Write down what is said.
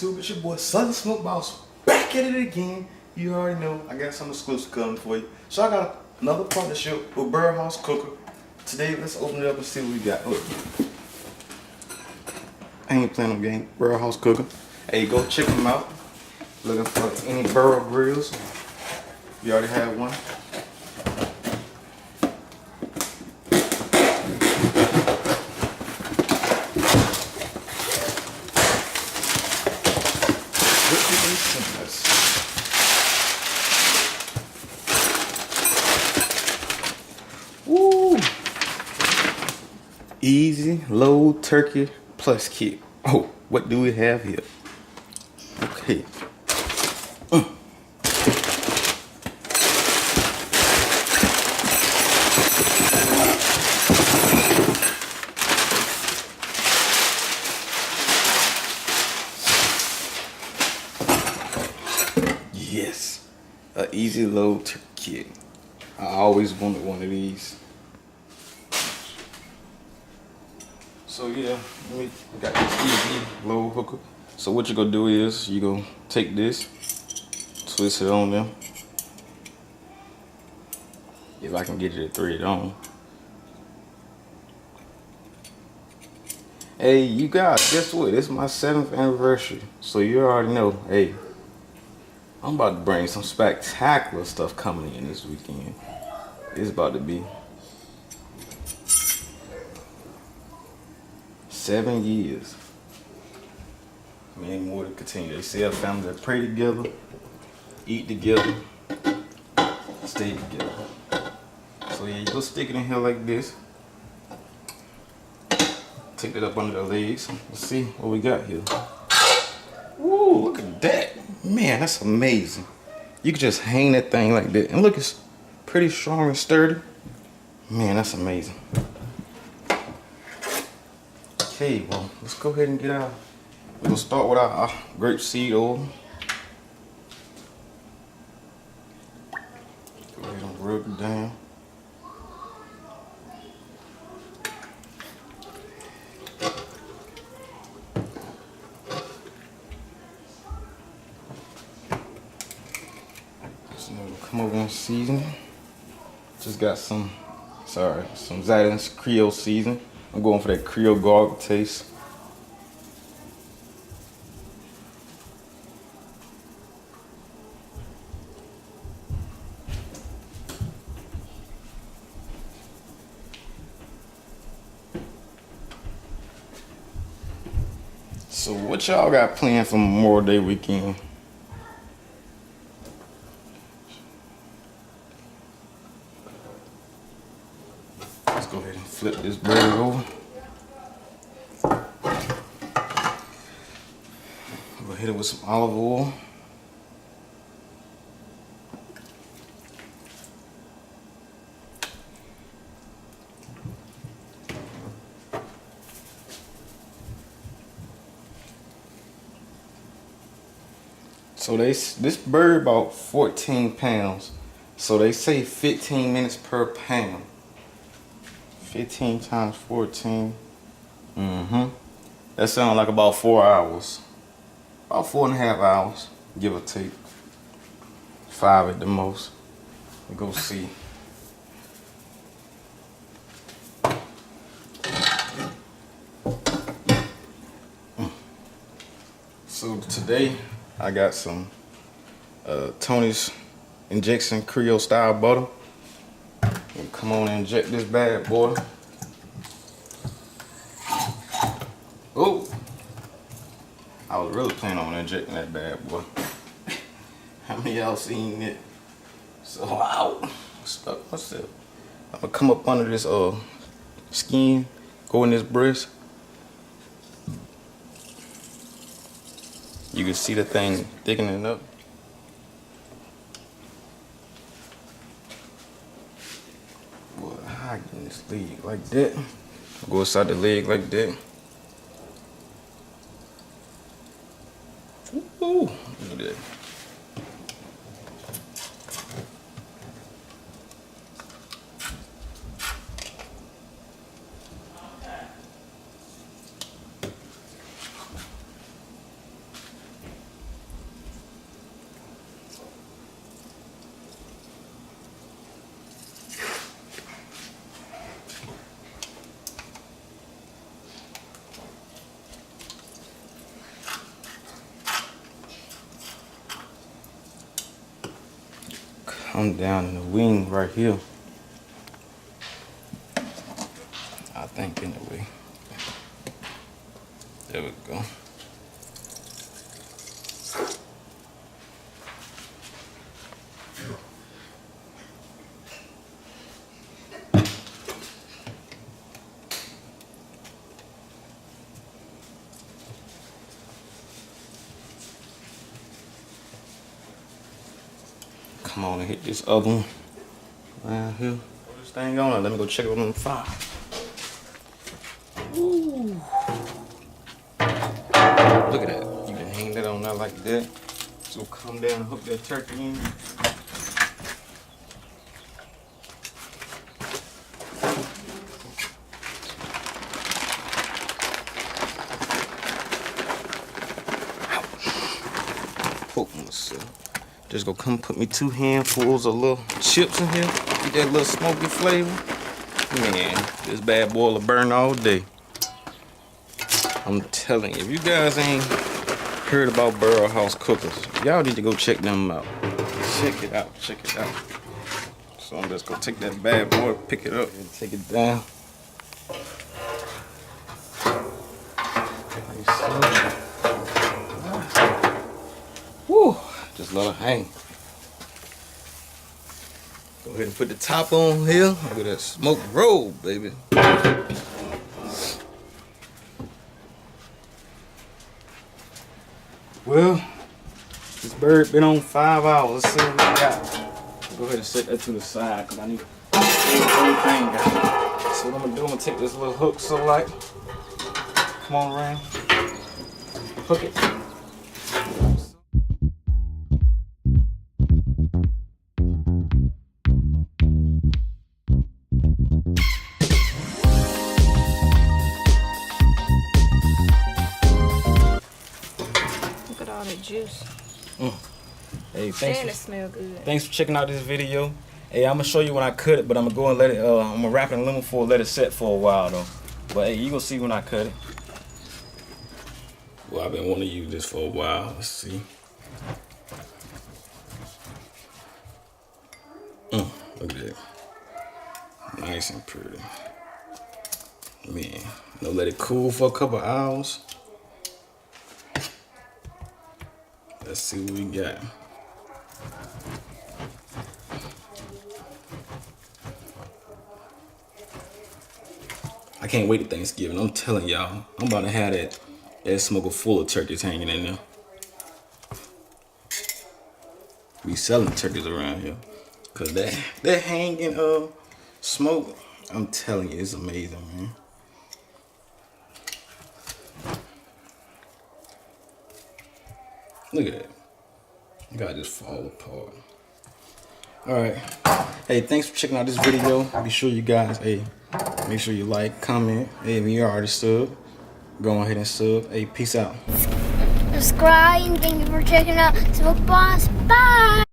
YouTube? It's your boy Southern Smoke Boss back at it again. You already know I got some exclusive coming for you. So I got another partnership with Birdhouse Cooker. Today let's open it up and see what we got. Look, I ain't playing no game. Birdhouse Cooker. Hey, go check them out. Looking for any burrow grills? You already have one. Woo! Easy low turkey plus kit. Oh, what do we have here? Okay. Yes, an easy low turkey kit. I always wanted one of these. So yeah, we got this easy low hooker. So what you're gonna do is you're gonna take this, twist it on them. If I can get you to thread it on. Hey, you guys, guess what? It's my 7th anniversary. So you already know, hey, I'm about to bring some spectacular stuff coming in this weekend. It's about to be 7 years. Many more to continue. They say a family that pray together, eat together, stay together. So yeah, you go stick it in here like this. Take it up under the legs. Let's see what we got here. Woo, look at that. Man, that's amazing. You can just hang that thing like that. And look, it's pretty strong and sturdy. Man, that's amazing. Okay, well, let's go ahead and get out. We're gonna start with our grapeseed oil. Go ahead and rub it down. So now we'll come over and season it. Just got some Zidance Creole seasoning. I'm going for that Creole garlic taste. So what y'all got planned for Memorial Day weekend? Let's go ahead and flip this burger over. We'll hit it with some olive oil. So this bird about 14 pounds. So they say 15 minutes per pound. 15 times 14. That sounds like about 4 hours. About 4.5 hours, give or take. 5 at the most. We'll go see. So today I got some Tony's injection Creole style butter. We'll come on and inject this bad boy. Oh, I was really planning on injecting that bad boy. How many of y'all seen it? So ow, stuck myself. I'm gonna come up under this skin, go in this breast. You can see the thing thickening up. Boy, how I get in this leg like that? Go inside the leg like that. Ooh, look at that. come down in the wing right here. I think anyway. There we go. Come on and hit this other one right here. Put this thing on. Let me go check it on the fire. Ooh. Look at that. You can hang that on there like that. So come down and hook that turkey in. Poke myself. Just gonna come put me 2 handfuls of little chips in here. Get that little smoky flavor. Man, this bad boy will burn all day. I'm telling you, if you guys ain't heard about Barrel House Cookers, y'all need to go check them out. Check it out, check it out. So I'm just gonna take that bad boy, pick it up, and take it down. Like so. Woo, just let it hang. Go ahead and put the top on here. Look at that smoked roll, baby. Well, this bird been on 5 hours. Let's see what we got. Go ahead and set that to the side because I need to get everything out. So what I'm gonna do, I'm gonna take this little hook, so like, come on around, hook it. All the juice. Hey, And it smell good. Thanks for checking out this video. Hey, I'm gonna show you when I cut it, but I'm gonna go and let it. I'm gonna wrap it in aluminum foil, let it set for a while though. But hey, you gonna see when I cut it. Well, I've been wanting to use this for a while. Let's see. Look at that. Nice and pretty. Man, let it cool for a couple hours. Let's see what we got. I can't wait to Thanksgiving. I'm telling y'all, I'm about to have that smoker full of turkeys hanging in there. We selling turkeys around here. Cause that hanging smoke, I'm telling you, it's amazing, man. Look at that. You gotta just fall apart. Alright. Hey, thanks for checking out this video. Be sure you guys, hey, make sure you like, comment. Hey, if you already sub, go ahead and sub. Hey, peace out. Subscribe and thank you for checking out Smoke Boss. Bye!